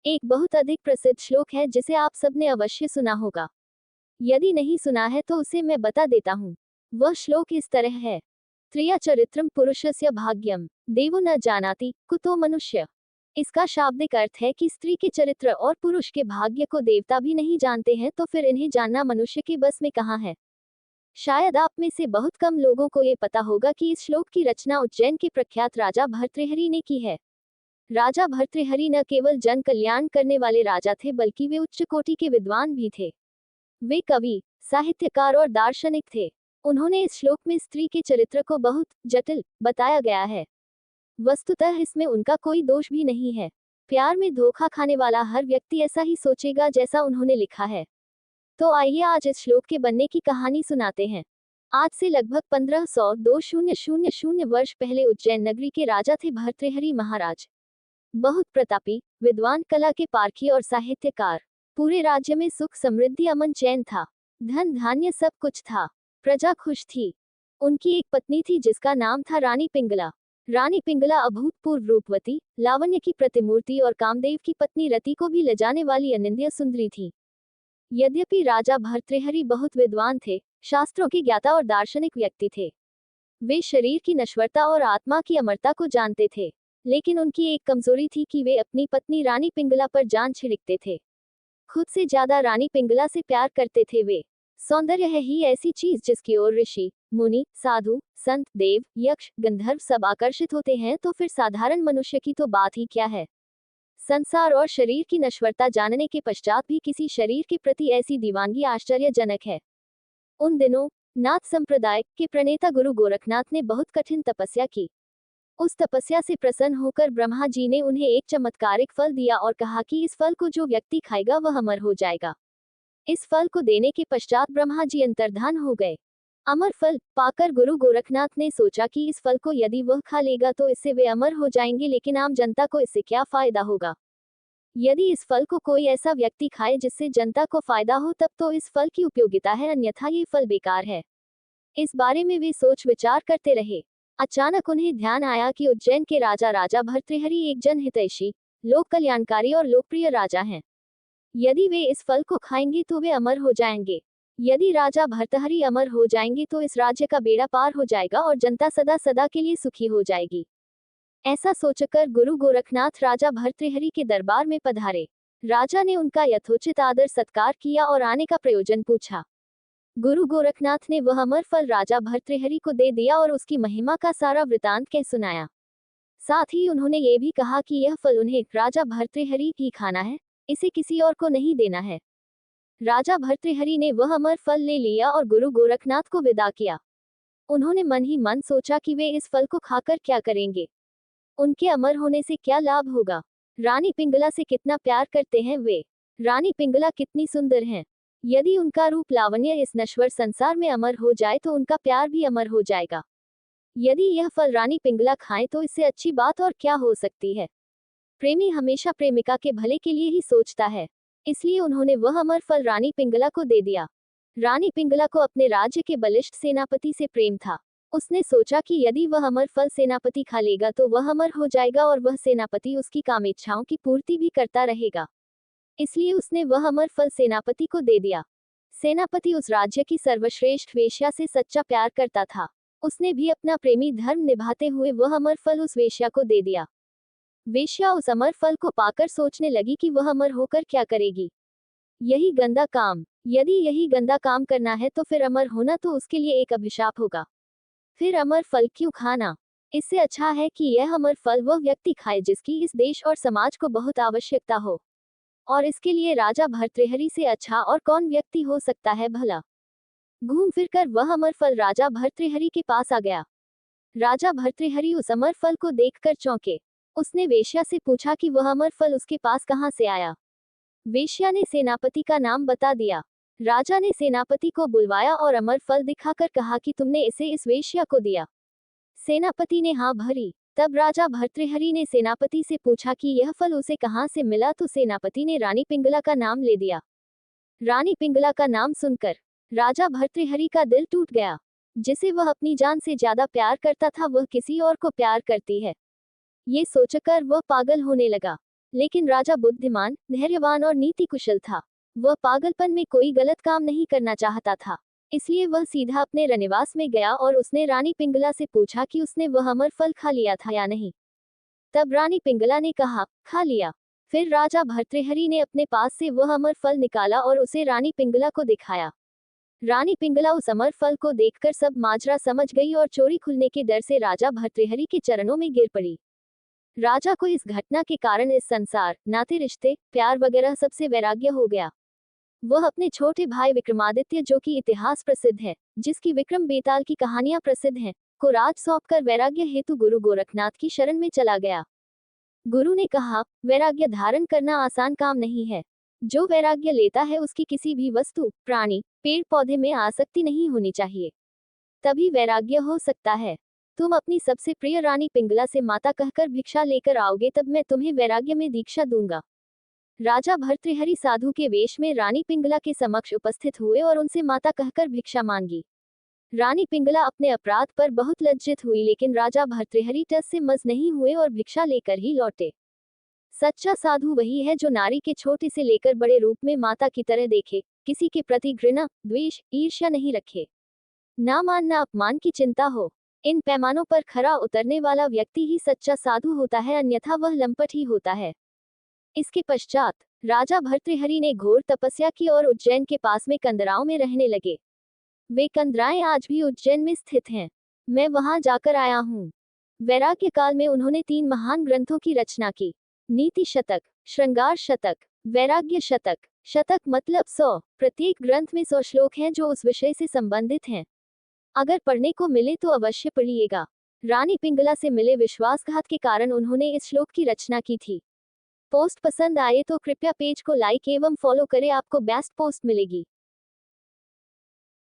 एक बहुत अधिक प्रसिद्ध श्लोक है जिसे आप सबने अवश्य सुना होगा। यदि नहीं सुना है तो उसे मैं बता देता हूँ। वह श्लोक इस तरह है। त्रिया चरित्रम पुरुषस्य भाग्यम देवो न जानाति कुतो मनुष्य। इसका शाब्दिक अर्थ है कि स्त्री के चरित्र और पुरुष के भाग्य को देवता भी नहीं जानते हैं, तो फिर इन्हें जानना मनुष्य के बस में कहाँ है। शायद आप में से बहुत कम लोगों को ये पता होगा कि इस श्लोक की रचना उज्जैन के प्रख्यात राजा भर्तृहरि ने की है। राजा भर्तृहरि न केवल जन कल्याण करने वाले राजा थे, बल्कि वे उच्च कोटि के विद्वान भी थे। वे कवि, साहित्यकार और दार्शनिक थे। उन्होंने इस श्लोक में स्त्री के चरित्र को बहुत जटिल बताया गया है। वस्तुतः इसमें उनका कोई दोष भी नहीं है। प्यार में धोखा खाने वाला हर व्यक्ति ऐसा ही सोचेगा जैसा उन्होंने लिखा है। तो आइए आज इस श्लोक के बनने की कहानी सुनाते हैं। आज से लगभग 1500 वर्ष पहले उज्जैन नगरी के राजा थे भर्तृहरि महाराज। बहुत प्रतापी, विद्वान, कला के पारखी और साहित्यकार। पूरे राज्य में सुख, समृद्धि, अमन, चैन था। धन धान्य सब कुछ था। प्रजा खुश थी। उनकी एक पत्नी थी जिसका नाम था रानी पिंगला। रानी पिंगला अभूतपूर्व रूपवती, लावण्य की प्रतिमूर्ति और कामदेव की पत्नी रति को भी लजाने वाली अनिंद्य सुंदरी थी। यद्यपि राजा भर्तृहरि बहुत विद्वान थे, शास्त्रों के ज्ञाता और दार्शनिक व्यक्ति थे, वे शरीर की नश्वरता और आत्मा की अमरता को जानते थे। लेकिन उनकी एक कमजोरी थी कि वे अपनी पत्नी रानी पिंगला पर जान छिड़कते थे। खुद से ज्यादा रानी पिंगला से प्यार करते थे वे। सौंदर्य है ही ऐसी चीज जिसकी ओर ऋषि, मुनि, साधु, संत, देव, यक्ष, गंधर्व सब आकर्षित होते हैं, तो फिर साधारण मनुष्य की तो बात ही क्या है। संसार और शरीर की नश्वरता जानने के पश्चात भी किसी शरीर के प्रति ऐसी दीवानगी आश्चर्यजनक है। उन दिनों नाथ संप्रदाय के प्रणेता गुरु गोरखनाथ ने बहुत कठिन तपस्या की। उस तपस्या से प्रसन्न होकर ब्रह्मा जी ने उन्हें एक चमत्कारिक फल दिया और कहा कि इस फल को जो व्यक्ति खाएगा वह अमर हो जाएगा। इस फल को देने के पश्चात ब्रह्मा जी अंतर्धान हो गए। अमर फल पाकर गुरु गोरखनाथ ने सोचा कि इस फल को यदि वह खा लेगा तो इससे वे अमर हो जाएंगे, लेकिन आम जनता को इससे क्या फायदा होगा। यदि इस फल को कोई ऐसा व्यक्ति खाए जिससे जनता को फायदा हो, तब तो इस फल की उपयोगिता है, अन्यथा ये फल बेकार है। इस बारे में वे सोच विचार करते रहे। अचानक उन्हें ध्यान आया कि उज्जैन के राजा भर्तृहरि एक जनहितैषी, लोक कल्याणकारी और लोकप्रिय राजा हैं। यदि वे इस फल को खाएंगे तो वे अमर हो जाएंगे। यदि राजा भर्तृहरि अमर हो जाएंगे तो इस राज्य का बेड़ा पार हो जाएगा और जनता सदा सदा के लिए सुखी हो जाएगी। ऐसा सोचकर गुरु गोरखनाथ राजा भर्तृहरि के दरबार में पधारे। राजा ने उनका यथोचित आदर सत्कार किया और आने का प्रयोजन पूछा। गुरु गोरखनाथ ने वह अमर फल राजा भर्तृहरि को दे दिया और उसकी महिमा का सारा वृतांत कह सुनाया। साथ ही उन्होंने ये भी कहा कि यह फल उन्हें राजा भर्तृहरि ही खाना है, इसे किसी और को नहीं देना है। राजा भर्तृहरि ने वह अमर फल ले लिया और गुरु गोरखनाथ को विदा किया। उन्होंने मन ही मन सोचा कि वे इस फल को खाकर क्या करेंगे, उनके अमर होने से क्या लाभ होगा। रानी पिंगला से कितना प्यार करते हैं वे। रानी पिंगला कितनी सुंदर हैं। यदि उनका रूप लावण्य इस नश्वर संसार में अमर हो जाए तो उनका प्यार भी अमर हो जाएगा। यदि यह फल रानी पिंगला खाएं तो इससे अच्छी बात और क्या हो सकती है। प्रेमी हमेशा प्रेमिका के भले के लिए ही सोचता है, इसलिए उन्होंने वह अमर फल रानी पिंगला को दे दिया। रानी पिंगला को अपने राज्य के बलिष्ठ सेनापति से प्रेम था। उसने सोचा कि यदि वह अमर फल सेनापति खा लेगा तो वह अमर हो जाएगा और वह सेनापति उसकी कामेच्छाओं की पूर्ति भी करता रहेगा। इसलिए उसने वह अमर फल सेनापति को दे दिया। सेनापति उस राज्य की सर्वश्रेष्ठ वेश्या से सच्चा प्यार करता था। उसने भी अपना प्रेमी धर्म निभाते हुए वह अमर फल उस वेश्या को दे दिया। वेश्या उस अमर फल को पाकर सोचने लगी कि वह अमर होकर क्या करेगी। यही गंदा काम, यदि यही गंदा काम करना है तो फिर अमर होना तो उसके लिए एक अभिशाप होगा। फिर अमर फल क्यों खाना। इससे अच्छा है कि यह अमर फल वह व्यक्ति खाए जिसकी इस देश और समाज को बहुत आवश्यकता हो। और इसके लिए राजा भर्तृहरि से अच्छा और कौन व्यक्ति हो सकता है भला। घूम फिरकर वह अमर फल राजा भर्तृहरि के पास आ गया। राजा भर्तृहरि उस अमर फल को देखकर चौंके। उसने वेश्या से पूछा कि वह अमर फल उसके पास कहाँ से आया। वेश्या ने सेनापति का नाम बता दिया। राजा ने सेनापति को बुलवाया और अमर फल दिखाकर कहा कि तुमने इसे इस वेश्या को दिया। सेनापति ने हाँ भरी। तब राजा भर्तृहरि ने सेनापति से पूछा कि यह फल उसे कहाँ से मिला, तो सेनापति ने रानी पिंगला का नाम ले दिया। रानी पिंगला का नाम सुनकर राजा भर्तृहरि का दिल टूट गया। जिसे वह अपनी जान से ज्यादा प्यार करता था वह किसी और को प्यार करती है, ये सोचकर वह पागल होने लगा। लेकिन राजा बुद्धिमान, धैर्यवान और नीति कुशल था। वह पागलपन में कोई गलत काम नहीं करना चाहता था। इसलिए वह सीधा अपने रनिवास में गया और उसने रानी पिंगला से पूछा कि उसने वह अमर फल खा लिया था या नहीं। तब रानी पिंगला ने कहा, खा लिया। फिर राजा भर्तृहरि ने अपने पास से वह अमर फल निकाला और उसे रानी पिंगला को दिखाया। रानी पिंगला उस अमर फल को देखकर सब माजरा समझ गई और चोरी खुलने के डर से राजा भर्तृहरि के चरणों में गिर पड़ी। राजा को इस घटना के कारण इस संसार, नाते रिश्ते, प्यार वगैरह सबसे वैराग्य हो गया। वह अपने छोटे भाई विक्रमादित्य, जो कि इतिहास प्रसिद्ध है, जिसकी विक्रम बेताल की कहानियां प्रसिद्ध हैं, को राज सौंपकर वैराग्य हेतु गुरु गोरखनाथ की शरण में चला गया। गुरु ने कहा, वैराग्य धारण करना आसान काम नहीं है। जो वैराग्य लेता है उसकी किसी भी वस्तु, प्राणी, पेड़ पौधे में आसक्ति नहीं होनी चाहिए, तभी वैराग्य हो सकता है। तुम अपनी सबसे प्रिय रानी पिंगला से माता कहकर भिक्षा लेकर आओगे, तब मैं तुम्हें वैराग्य में दीक्षा दूंगा। राजा भर्तृहरि साधु के वेश में रानी पिंगला के समक्ष उपस्थित हुए और उनसे माता कहकर भिक्षा मांगी। रानी पिंगला अपने अपराध पर बहुत लज्जित हुई, लेकिन राजा भर्तृहरि टस से मस नहीं हुए और भिक्षा लेकर ही लौटे। सच्चा साधु वही है जो नारी के छोटे से लेकर बड़े रूप में माता की तरह देखे, किसी के प्रति घृणा, द्वेष, ईर्ष्या नहीं रखे, ना मान ना अपमान की चिंता हो। इन पैमानों पर खरा उतरने वाला व्यक्ति ही सच्चा साधु होता है, अन्यथा वह लंपट ही होता है। इसके पश्चात राजा भर्तृहरि ने घोर तपस्या की और उज्जैन के पास में कंदराओं में रहने लगे। वे कंदराएं आज भी उज्जैन में स्थित हैं। मैं वहां जाकर आया हूँ। वैराग्य काल में उन्होंने 3 महान ग्रंथों की रचना की। नीति शतक, श्रृंगार शतक, वैराग्य शतक। शतक मतलब 100। प्रत्येक ग्रंथ में 100 श्लोक हैं जो उस विषय से संबंधित हैं। अगर पढ़ने को मिले तो अवश्य पढ़िएगा। रानी पिंगला से मिले विश्वासघात के कारण उन्होंने इस श्लोक की रचना की थी। पोस्ट पसंद आए तो कृपया पेज को लाइक एवं फॉलो करें, आपको बेस्ट पोस्ट मिलेगी।